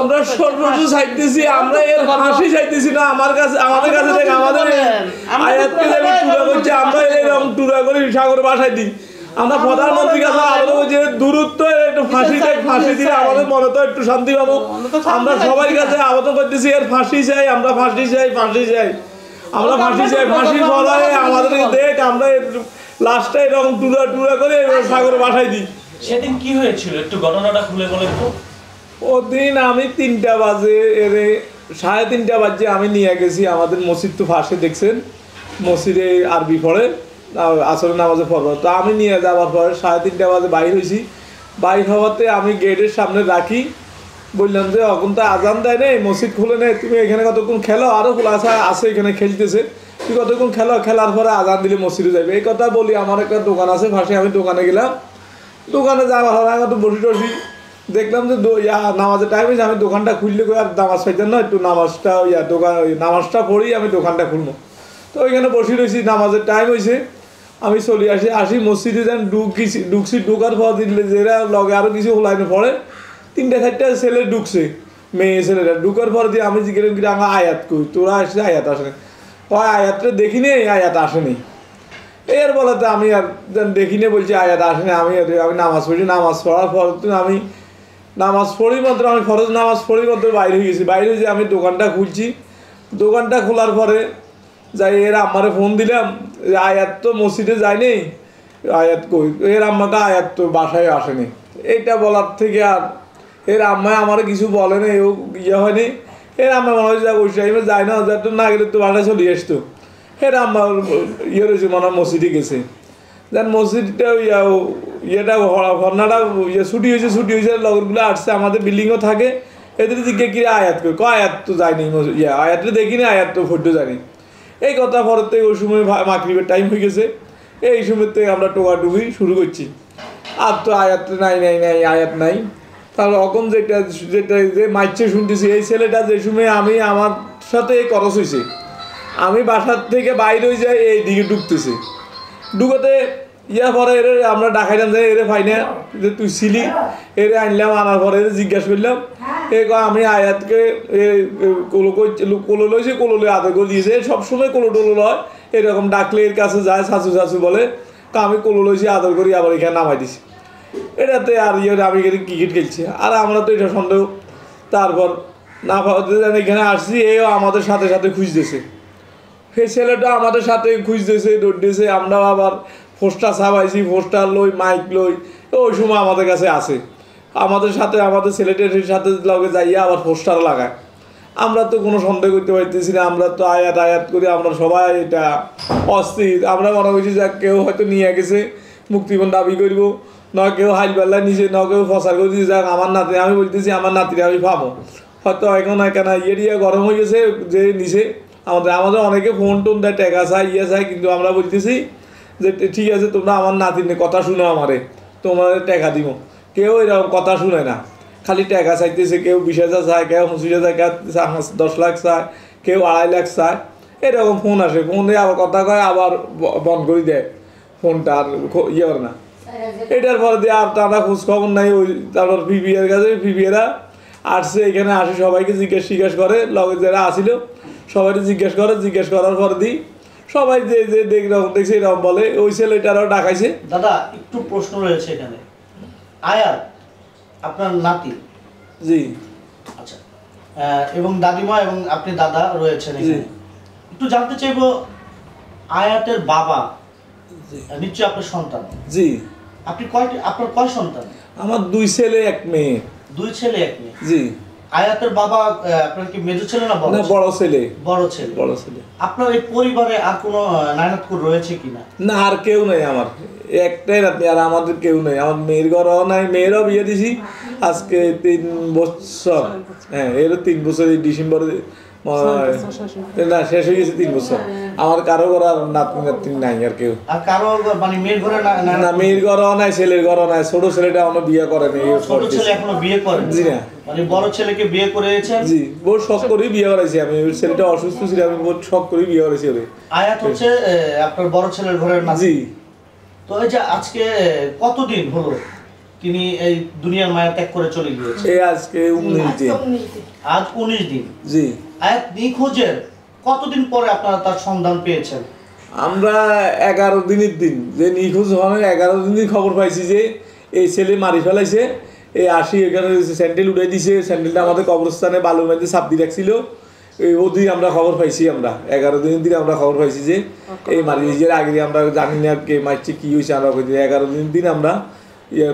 আমরা সর্বোচ্চ চাইতেছি, আমরা এর ফাঁসি চাইতেছি না। আমাদের কাছে দেখ, আমাদের আয়াতকে যে টুরা করছে, আমরা এরকম টুরা করে সাগর বাসায় দিই। আমরা প্রধানমন্ত্রীর কাছে আবেদন করছি, দূরত্ব একটু ফাঁসি দিলে আমাদের মনে তো একটু শান্তি পাবো। আমরা সবার কাছে আবেদন করতেছি, এর ফাঁসি চাই, আমরা ফাঁসি চাই। আমরা ফাঁসি চাই, ফাঁসি বলায় আমাদেরকে দেখ, আমরা লাস্টে এরকম টুরা করে সাগর বাসায় দিই। সেদিন কি হয়েছিল একটু ঘটনাটা খুলে বলেন তো। ওদিন আমি 3টা বাজে, 3:30 বাজে আমি নিয়ে গেছি আমাদের মসজিদ, তো ফাঁসে দেখছেন মসজিদে আরবি পড়ে, আসরের নামাজে পড়বো। তো আমি নিয়ে যাওয়ার পরে 3:30 বাজে বাইর হয়েছি। বাইর হওয়াতে আমি গেটের সামনে রাখি, বললাম যে এখন তো আজান দেয় নেই, মসজিদ খুলে নেই, তুমি এখানে কতক্ষণ খেলো, আরও খোলা আছে এখানে খেলতেছে, তুই কতক্ষণ খেলার পরে আজান দিলে মসজিদে যাবে। এই কথা বলি, আমার একটা দোকান আছে পাশে, আমি দোকানে গেলাম। দোকানে যাওয়ার পরে আমি একটু বসি দেখলাম যে নামাজের টাইম হয়েছে, আমি দোকানটা খুললে আর নামাজ পাইতেন না, একটু নামাজটা পড়ি আমি দোকানটা খুলবো। তো ওইখানে বসে রয়েছি, নামাজের টাইম হয়েছে, আমি চলে আসি মসজিদে। যেন ঢুকছি, ঢুকার পর দিলে যেরা লগে আরও কিছু হলাইনে পড়ে, 3-4টা ছেলে ঢুকছে, মেয়ে ছেলেরা। ঢুকার পর দিয়ে আমি জিজ্ঞেস করি আমার আয়াত কই, তোরা আসছে আয়াত আসেনি। আয়াতটা দেখিনি, আয়াত আসেনি। এর বলাতে আমি আর দেখিনি, বলছি আয়াত আসেনি। আমি নামাজ পড়ছি, নামাজ পড়ার পর আমি নামাজ পড়ি মাত্র, আমি ফরজ নামাজ পড়ি মাত্র বাইরে হয়ে গেছি। বাইরে হয়ে আমি দোকানটা খুলছি, দোকানটা খোলার পরে যাই এর আম্মারে ফোন দিলাম, আয়াত তো মসজিদে যায়নি, আয়াত কই, এর আম্মাকে আয়াত তো বাসায় আসেনি। এইটা বলার থেকে আর এর আম্মায় আমার কিছু বলে না, এও হয়নি। এর আম্মা মনে হয়েছে ওই টাইমে যায় না, তো না গেলে তো বাসায় চলে আসতো। এর আম্মা রয়েছে মনে হয় মসজিদে গেছে। দেন মসজিদটা ঘটনাটা ছুটি হয়েছে, লগরগুলো আসছে, আমাদের বিল্ডিংও থাকে। এদের দিকে কি আয়াত কই, আয়াত তো যায়নি, আয়াতটা দেখিনি, আয়াত তো ফটো জানি। এই কথা পরের থেকে ওই সময় মাগরিবের টাইম হয়ে গেছে, এই সময় থেকে আমরা টোকাটুকি শুরু করছি। আর তো আয়াত নাই আয়াত নাই। তাহলে এখন যেটা যে মাইচ্ছে শুনতেছি, এই ছেলেটা যে সময় আমার সাথে এই খরচ হয়েছে, আমি বাসার থেকে বাইরে হয়ে যাই, এই দিকে ঢুকতেছি, ঢুকতে পরে আমরা ডাকাইলাম যে এরে ফাইনা যে তুই ছিলি, আনলাম, আনার পরে জিজ্ঞাসা করলাম। আমি আয়াতকে কোলো লইছে, কোলো লই আদর করে দিয়েছে, সবসময় কোলো টোলো লয়, এরকম ডাকলে এর কাছে যায়, শাশু বলে, আমি কোলো লইছি, আদর করি, আবার এখানে নামাই দিছি। এটাতে আর আমি এখানে ক্রিকেট খেলছি, আর আমরা তো এটা সন্দেহ। তারপর না এখানে আসছি, এও আমাদের সাথে খুঁজতেছে, সেই ছেলেটা আমাদের সাথে খুঁজতেছে, দৌড়তেছে। আমরা আবার পোস্টার ছাপাইছি, পোস্টার লই, মাইক লই, ওই সময় আমাদের কাছে আসে, আমাদের ছেলেটার সাথে লগে যাইয়া আবার পোস্টার লাগায়। আমরা তো কোনো সন্দেহ করতে পারতেছি না, আমরা তো আয়াত করি, আমরা সবাই এটা অস্থির। আমরা মনে করছি যে কেউ হয়তো নিয়ে গেছে, মুক্তিপণ দাবি করব, না কেউ হাইলবেলা নিচে, না কেউ ফসার করে দিয়েছে, যাক আমার নাতি, আমি বলতেছি আমার নাতিরে আমি পাবো, হয়তো এখন কেন ইয়ে গরম হয়ে গেছে যে নিচে। আমাদের অনেকে ফোন টোন দেয়, টাকা চাই, চাই, কিন্তু আমরা বলতেছি যে ঠিক আছে, তোমরা আমার নাতির কথা শুনো, আমারে তোমাদের টাকা দিব। কেউ এরকম কথা শুনে না, খালি টাকা চাইতেছে, কেউ 20,000 চায়, কেউ 25,000, কেউ 10 লাখ চায়, কেউ 2.5 লাখ চায়। এরকম ফোন আসে, ফোন দিয়ে আবার কথা কয়, আবার বন্ধ করে দেয় ফোনটা, আর ইয়ে করে না। এটার পরে দিয়ে আর তারা খোঁজখবর নাই। ওই তারপর পিপিএর কাছে, পিপিএরা আসছে, এখানে আসে, সবাইকে জিজ্ঞেস করে, লগে যারা আসিল সবাইকে জিজ্ঞেস করার পরে দিই সবাই যে দেখছে এরকম বলে, ওই ছেলেটারও ডাকাইছে। দাদা একটু প্রশ্ন রয়েছে এখানে, আয়াত আপনার নাতি? জি। আচ্ছা, এবং দাদিমা এবং আপনি দাদা রয়েছেন এখানে, একটু জানতে চাইবো, আয়াতের বাবা নিশ্চয়ই আপনার সন্তান? জি। আপনার কয় সন্তান? আমার 2 ছেলে 1 মেয়ে। 2 ছেলে 1 মেয়ে। জি। আয়াতের বাবা আপনার কি মেজো ছেলে না বড় ছেলে? বড় ছেলে। আপনার এই পরিবারে আর কোনো নায়নাতকুর রয়েছে কিনা? না, আর কেউ নেই, আমার একটাই নাতি, আর আমাদের কেউ নেই। আমার মেয়ের ঘরও নাই, মেয়েরও বিয়ে দিছি আজকে 3 বছর। হ্যাঁ, এরও 3 বছর, এই ডিসেম্বরে না শেষ হয়ে গেছে 3 বছর। আমার কারো ঘর আর নাতি নাই, আর কেউ। আর কারো মানে মেয়ের ঘরে না, মেয়ের ঘরও নাই, ছেলের ঘরও নাই। ছোট ছেলেটা এখনো বিয়ে করেনি। ছোট ছেলে এখনো বিয়ে করেনি? জি না। মানে বড় ছেলেকে বিয়ে করেছেন? জি, বহুত শখ করেই বিয়ে করাইছি আমি। ওই ছেলেটা অসুস্থ ছিল, আমি বহুত শখ করেই বিয়ে করেছি ওরে। আয়াত হচ্ছে আপনার বড় ছেলের ঘরের নাতি? জি। তো এই যে আজকে কতদিন হলো তিনি এই দুনিয়ার মায়া ত্যাগ করে চলে গিয়েছেন। এই আজকে 19 দিন। আজ 19 দিন। জি। আয়াত নিখোঁজের কতদিন পরে আপনারা তার সন্ধান পেয়েছেন? আমরা 11 দিনের দিন যে নিখোঁজ হওয়ার 11 দিন খবর পাইছি যে এই ছেলে মারি ফেলাইছে। এই আসি এখানে স্যান্ডেল উঠে দিছে, স্যান্ডেলটা আমাদের কবরস্থানে বালুর মধ্যে চাপ দিয়ে রাখছিল। এই ওদিন আমরা খবর পাইছি, আমরা 11 দিনের দিন আমরা খবর পাইছি যে এই মারি যে আগে আমরা জানি না কে মারছে কি হয়েছে, আমরা 11 দিনের দিন আমরা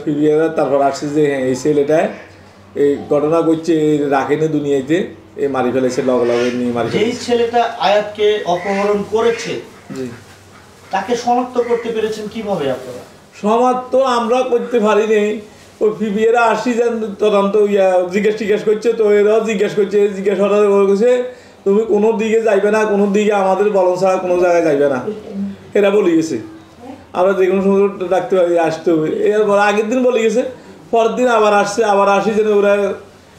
ফিরিয়ে তারপর আসছে যে হ্যাঁ এই ছেলেটায় এই ঘটনা করছে রাখেনি দুনিয়াতে, এই মারি ফেলেছে লগে লগে নিয়ে মারি যেই ছেলেটা আয়াতকে অপহরণ করেছে জি তাকে শনাক্ত করতে পেরেছেন কিভাবে আপনারা? সমাজ তো আমরা করতে পারিনি, ওই ফিবিএরা আসি যেন তদন্ত জিজ্ঞেস করছে, তো এরাও জিজ্ঞেস করার করছে তুমি কোনো দিকে যাইবে না, কোনো দিকে আমাদের বলন ছাড়া কোনো জায়গায় যাইবে না, এরা বলে গেছে। আমরা যে কোনো সময় ডাকতে পারি, আসতে হবে। এরপর আগের দিন বলে গেছে, পরের দিন আবার আসি যেন ওরা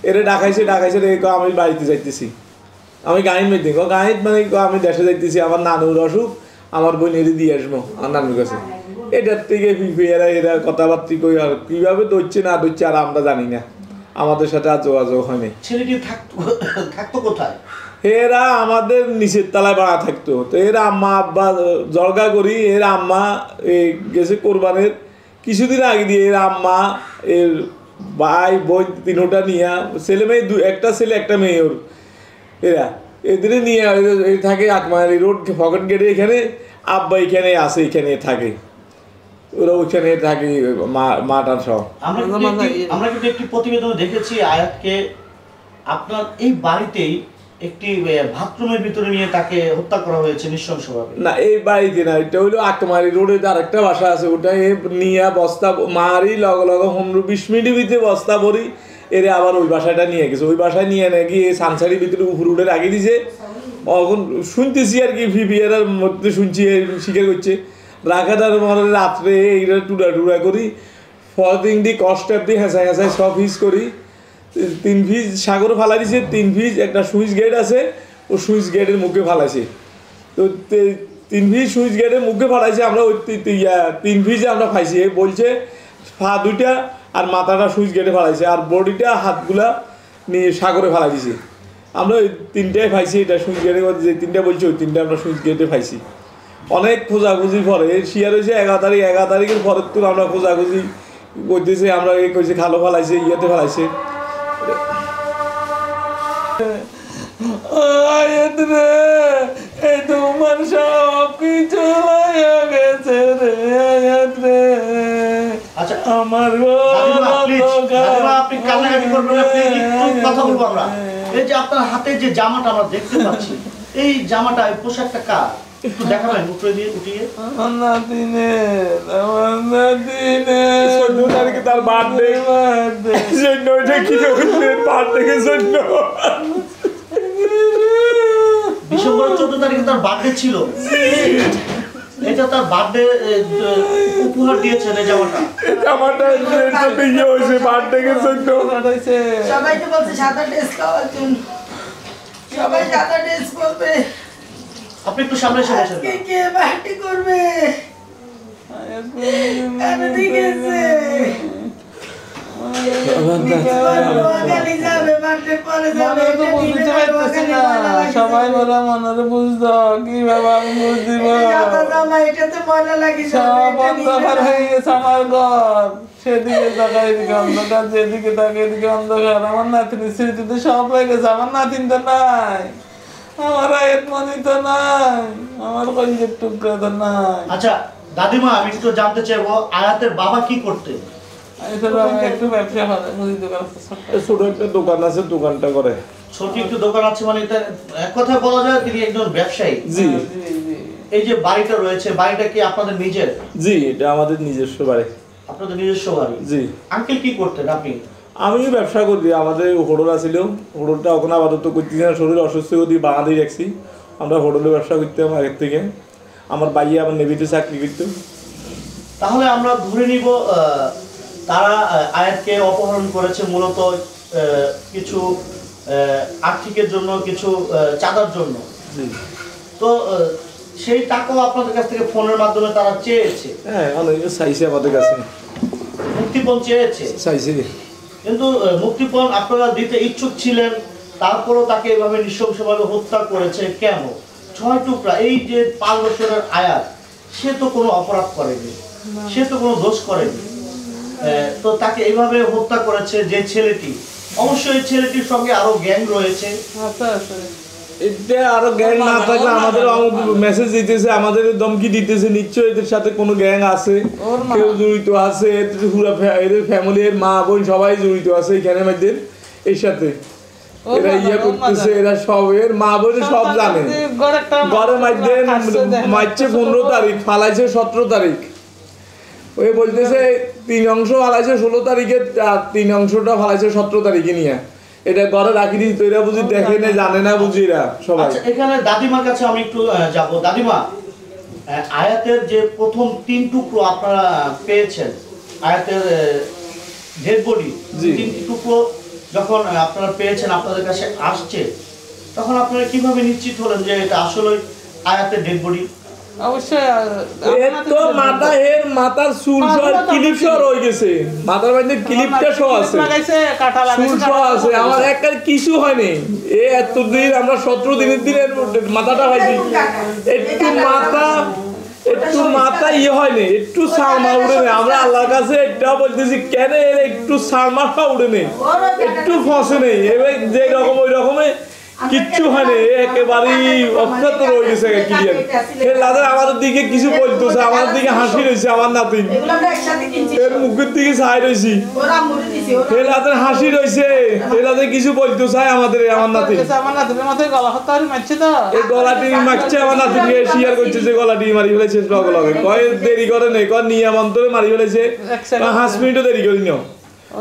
এরা ডাকাইছে আমি বাড়িতে যাইতেছি, আমি গাড়ির মধ্যে গাড়ির মানে আমি দেশে যাইতেছি, আমার নানুর অসুখ, আমার বোনের দিয়ে আসবো আমার নানুর কাছে। এটার থেকে এরা কথাবার্তি কই আর কীভাবে ধরছে না ধরছে আর আমরা জানি না, আমাদের সাথে আর যোগাযোগ হয়নি। ছেলেটি থাকতো কোথায়? এরা আমাদের নিচের তলায় ভাড়া থাকতো। তো এরা আম্মা আব্বা জলগা করি, এর আম্মা গেছে কোরবানের কিছুদিন আগে দিয়ে, এর আম্মা এর ভাই বোন তিনোটা নিয়ে ছেলে মেয়ে একটা ছেলে একটা মেয়ে ওর, এরা এদের নিয়ে থাকে আকমারি রোড ফকেট গেটে, এখানে আব্বা এখানে আসে, এখানে থাকে, ওরা ওইখানে থাকে মাটার সহ। আমরা কিন্তু একটি প্রতিবেদন দেখেছি আয়াতকে আপনার এই বাড়িতেই একটি বাথরুমের ভিতরে নিয়ে তাকে হত্যা করা হয়েছে নৃশংসভাবে। না এই বাড়িতে না, এটা হইলো আকমারি রোডে আরেকটা বাসা আছে, ওটা নিয়ে বস্তা মারি লগে 15-20 মিনিটের ভিতরে বস্তা ভরি এরে আবার ওই বাসাটা নিয়ে গেছে। ওই বাসায় নিয়ে নাকি এই সানসারির ভিতরে উপর উঠে রাখিয়ে দিছে। এখন শুনতেছি আর কি ফিবিআর মধ্যে শুনছি স্বীকার করছে রাখাটার মনে রাত্রে এইটা টুরা করি ফদিন দি কষ্টাপ দিয়ে হেঁচাই সব হিস করি 3 ফিজ সাগর ফালা দিছে, 3 ফিজ একটা সুইচ গেট আছে, ও সুইচ গেটের মুখে ফালাইছে। তো 3 ফিজ সুইচ গেটের মুখে ফালাইছে, আমরা ওই 3 ফিজে আমরা ফাইছি। বলছে পা দুইটা আর মাথাটা সুইচ গেটে ফালাইছে, আর বডিটা হাতগুলা নিয়ে সাগরে ফালাই দিছে। আমরা ওই 3টায় ফাইছি, এটা সুইচ গেটে যে 3টা বলছে ওই 3টা আমরা সুইচ গেটে ফাইছি। অনেক খোঁজাখুঁজির পরে শিয়ার হয়েছে 11 তারিখের পরের তো আমরা খোঁজাখুঁজি করতেছি, আমরা এই কইছে খালো ফালাইছে, ইয়েতে ফালাইছে। তোমার সব কিছু গেছে রে, আচ্ছা আমার আপনি কান্নাকাটি করবেন না, কথা বলবো আমরা। এই যে আপনার হাতে যে জামাটা আমরা দেখতে পাচ্ছি, এই জামাটা এই পোশাকটা কার একটু দেখাবেন উপরে দিয়ে উঠিয়ে? আমার নাতিনের 14 তারিখে তার বার্থডে, জন্য ওইটা কি বার্থডে জন্য ডিসেম্বর 14 তারিখে তার বার্থডে ছিল, এটা তার বার্থডে উপহার দিয়েছেন এই জামাটা। জামাটা ইয়ে হয়েছে বার্থডে এর জন্য। সবাইকে বলছে সাদা ড্রেস খাওয়ার জন্য, সবাই সাদা ড্রেস পরবে। আপনি একটু সামনে এসে বসেন। কে কে পার্টি করবে? আমি দেখেছি সবাই বলা মনে বুঝতো কিভাবে আমি বুঝ দিব, সব অন্ধকার হয়ে গেছে আমার ঘর, সেদিকে তাকাই এদিকে অন্ধকার, যেদিকে তাকাই এদিকে অন্ধকার। আমার নাতিনের স্মৃতিতে সব হয়ে গেছে, আমার নাতিন তো নাই, আমার আয়াত মনি তো নাই, আমার কঞ্জের টুকরা তো নাই। আচ্ছা দাদিমা, আমি একটু জানতে চাইবো আয়াতের বাবা কি করতে? একটু ব্যবসা করে, ছোট একটা দোকান আছে, দোকানটা করে। ছোট একটু দোকান আছে মানে এক কথায় বলা যায় তিনি একজন ব্যবসায়ী। জি। এই যে বাড়িটা রয়েছে, বাড়িটা কি আপনাদের নিজের? জি, এটা আমাদের নিজস্ব বাড়ি। আপনাদের নিজস্ব বাড়ি? জি। আঙ্কেল কি করতেন আপনি? আমি ব্যবসা করি, আমাদের হোটেল আছিল, হোটেলটা এখন আপাতত করতেছি না, শরীর অসুস্থ করে বাঙালি রাখছি। আমরা হোটেলে ব্যবসা করতাম আগের থেকে, আমার বাইয়ে আমার নেভিতে চাকরি করতো। তাহলে আমরা ধরে নিব তারা আয়াতকে অপহরণ করেছে মূলত কিছু আর্থিকের জন্য, কিছু চাঁদার জন্য। তো সেই টাকাও আপনাদের কাছ থেকে ফোনের মাধ্যমে তারা চেয়েছে? হ্যাঁ, অনেক চাইছে আমাদের কাছে। মুক্তিপণ চেয়েছে, চাইছি। কিন্তু মুক্তিপণ আপনারা দিতে ইচ্ছুক ছিলেন, তারপরও তাকে এভাবে নৃশংসভাবে হত্যা করেছে কেন? 6 টুকরা, এই যে 5 বছরের আয়াত, সে তো কোনো অপরাধ করেনি, সে তো কোনো দোষ করেনি, তো তাকে এইভাবে হত্যা করেছে যে ছেলেটি। অবশ্যই ছেলেটির সঙ্গে আরো গ্যাং রয়েছে। এটা আরো গ্যাং না থাকলে আমাদের মেসেজ দিতেছে, আমাদের ধমকি দিতেছে, নিশ্চয়ই এদের সাথে কোনো গ্যাং আছে, কেউ জড়িত আছে, পুরো এদের ফ্যামিলির মা বোন সবাই জড়িত আছে এখানে মধ্যে এর সাথে। এরা ইয়ে করতেছে, এরা সব এর মা বোন সব জানে। ঘরে মধ্যে মারছে 15 তারিখ, ফালাইছে 17 তারিখ। ওই বলতেছে 3 অংশ ফালাইছে 16 তারিখে, আর 3 অংশটা ফালাইছে 17 তারিখে নিয়ে। এটা ঘরে রাখি দিই, তো এরা বুঝি দেখে না, জানে না বুঝি এরা সবাই। আচ্ছা, এখানে দাদিমার কাছে আমি একটু যাব। দাদিমা, আয়াতের যে প্রথম 3 টুকরো আপনারা পেয়েছেন, আয়াতের ডেড বডি 3 টুকরো যখন আপনারা পেয়েছেন, আপনাদের কাছে আসছে, তখন আপনারা কিভাবে নিশ্চিত হলেন যে এটা আসলে আয়াতের ডেড বডি? অবশ্যই এর তো মাথা, এর মাথার চুল সহ ক্লিপ সহ রয়ে গেছে, মাথার মধ্যে ক্লিপটা সহ আছে, চুল সহ আছে, আমার একটা কিছু হয়নি। এতদিন আমরা 17 দিনের দিন মাথাটা পাইছি, একটু মাথা ইয়ে হয়নি, একটু সালমা উড়ে নেই। আমরা আল্লাহর কাছে এটাও বলতেছি, কেন এর একটু সালমাটা উড়ে নেই, একটু ফসে নেই, এবার যে রকম ওই রকমে কিচ্ছু হয়নি, একেবারেই অক্ষত রয়ে গেছে ক্লিয়ার। আমাদের দিকে কিছু বলতেছে, আমাদের দিকে হাসি রয়েছে, আমার নাতি এর মুখের দিকে ছাই রয়েছি, এলাদের হাসি রয়েছে, এলাদের কিছু বলতে চায় আমাদের, আমার নাতি এই গলাটি মারছে, আমার নাতি শেয়ার করছে যে গলাটি মারি ফেলেছে, লগে কয় দেরি করে নেই, কয় নিয়মন্তরে মারি ফেলেছে, 5 মিনিটও দেরি করি নাও,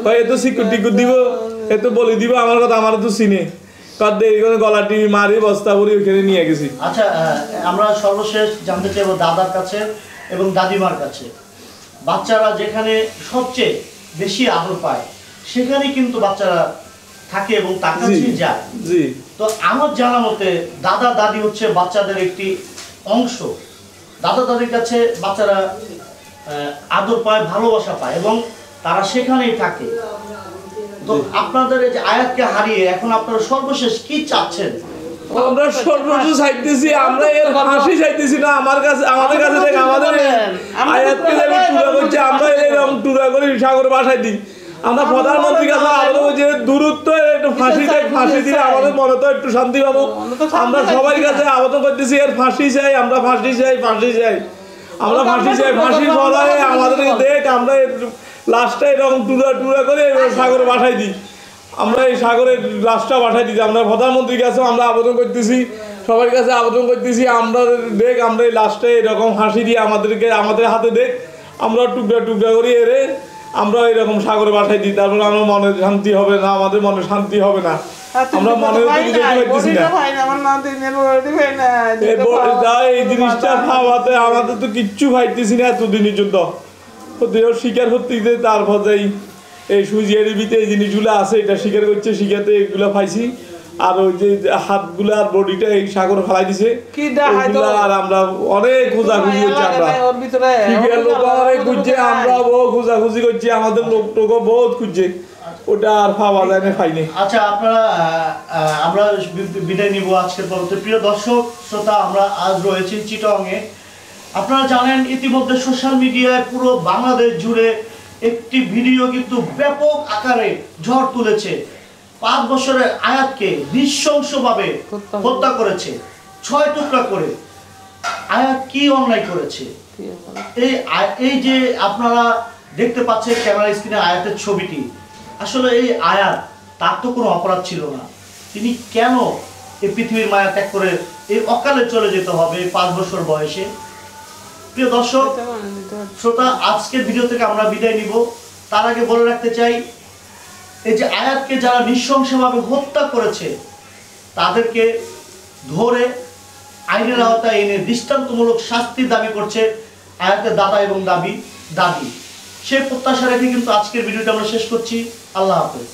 কয় এত সিকিউরিটি দিব, এত বলে দিব, আমার কথা আমার তো চিনে, গলাটি মারি বস্তা ভরি ওখানে নিয়ে গেছি। আচ্ছা, আমরা সর্বশেষ জানতে চাইবো দাদার কাছে এবং দাদিমার কাছে, বাচ্চারা যেখানে সবচেয়ে বেশি আদর পায় সেখানে কিন্তু বাচ্চারা থাকে এবং তার কাছেই যায়। জি, তো আমার জানা মতে দাদা দাদি হচ্ছে বাচ্চাদের একটি অংশ। দাদা দাদির কাছে বাচ্চারা আদর পায়, ভালোবাসা পায় এবং তারা সেখানেই থাকে। তো আপনাদের এই যে আয়াতকে হারিয়ে এখন আপনারা সর্বশেষ কি চাচ্ছেন? আমরা সর্বশেষ চাইতেছি, আমরা এর ফাঁসি চাইতেছি না, আমার কাছে, আমাদের কাছে থেকে আমাদের আয়াতকে যে টুরা করছে, আমরা এরকম টুরা করে সাগরে বাসায় দিই। আমরা প্রধানমন্ত্রীর কাছে আবেদন করছি, দূরত্ব একটু ফাঁসি চাই, ফাঁসি দিলে আমাদের মনে তো একটু শান্তি পাবো। আমরা সবাই কাছে আবেদন করতেছি, এর ফাঁসি চাই, আমরা ফাঁসি চাই, ফাঁসি চাই, আমরা ফাঁসি চাই, ফাঁসির ফলায় আমাদের দেখ, আমরা লাশটা এরকম টুরা টুরা করে সাগরে বাসায় দিই, আমরা এই সাগরের লাশটা পাঠাই দিচ্ছি। আমরা প্রধানমন্ত্রীর কাছেও আমরা আবেদন করতেছি, সবার কাছে আবেদন করতেছি, আমরা দেখ, আমরা এই লাশটা এরকম হাসি দিয়ে আমাদেরকে, আমাদের হাতে দেখ, আমরা টুকরা টুকরা করি এরে আমরা এরকম সাগরে বাসায় দিই, তারপরে আমার মনে শান্তি হবে না, আমাদের মনে শান্তি হবে না, আমরা মনে পাইতেছি না এই জিনিসটা খাওয়াতে, আমাদের তো কিচ্ছু খাইতেছি না এতদিনের জন্য, দেহ শিকার করতে তারপর যাই এই সুজিয়ার ভিতরে এই জিনিসগুলো আছে, এটা শিকার করছে, শিখাতে এগুলো পাইছি, আর ওই যে হাতগুলো আর বডিটা এই সাগরে ফেলাই দিছে, আর আমরা অনেক খোঁজাখুঁজি করছি, আমরা শিকার লোক অনেক খুঁজছে, আমরা বহু খোঁজাখুঁজি করছি, আমাদের লোক টোক বহুত খুঁজছে, ওটা আর পাওয়া যায় না, পাইনি। আচ্ছা, আপনারা আমরা বিদায় নিব আজকের পর্বতে। প্রিয় দর্শক শ্রোতা, আমরা আজ রয়েছি চিটাগংয়ে। আপনারা জানেন ইতিমধ্যে সোশ্যাল মিডিয়ায় পুরো বাংলাদেশ জুড়ে একটি ভিডিও কিন্তু ব্যাপক আকারে ঝড় তুলেছে। 5 বছরের আয়াতকে নৃশংসভাবে হত্যা করেছে, 6 টুকরা করে। আয়াত কি অন্যায় করেছে? এই যে আপনারা দেখতে পাচ্ছেন ক্যামেরা স্ক্রিনে আয়াতের ছবিটি, আসলে এই আয়াত, তার তো কোনো অপরাধ ছিল না। তিনি কেন এই পৃথিবীর মায়া ত্যাগ করে এই অকালে চলে যেতে হবে 5 বছর বয়সে? প্রিয় দর্শক শ্রোতা, আজকের ভিডিও থেকে আমরা বিদায় নিব। তার আগে বলে রাখতে চাই, এই যে আয়াতকে যারা নৃশংসভাবে হত্যা করেছে তাদেরকে ধরে আইনের আওতায় এনে দৃষ্টান্তমূলক শাস্তির দাবি করছে আয়াতের দাদা এবং দাদি। সে প্রত্যাশা রেখে কিন্তু আজকের ভিডিওটা আমরা শেষ করছি। আল্লাহ হাফেজ।